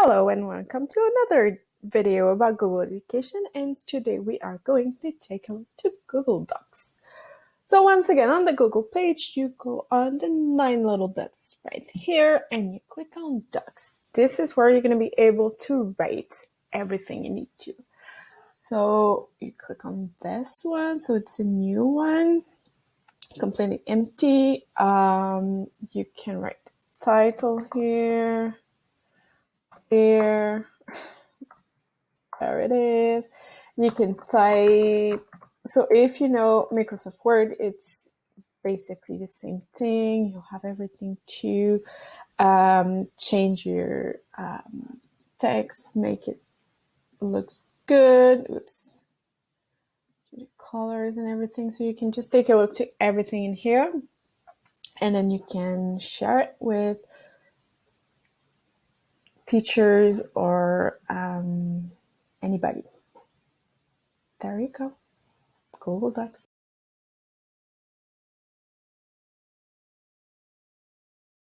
Hello and welcome to another video about Google Education, and today we are going to take a look to Google Docs. So once again, on the Google page, you go on the 9 little dots right here and you click on Docs. This is where you're going to be able to write everything you need to. So you click on this one, so it's a new one, completely empty. You can write the title here, there it is. You can type. So if you know Microsoft Word, it's basically the same thing. You have everything to change your text, make it looks good. Oops. The colors and everything. So you can just take a look to everything in here, and then you can share it with teachers or anybody. There you go. Google Docs.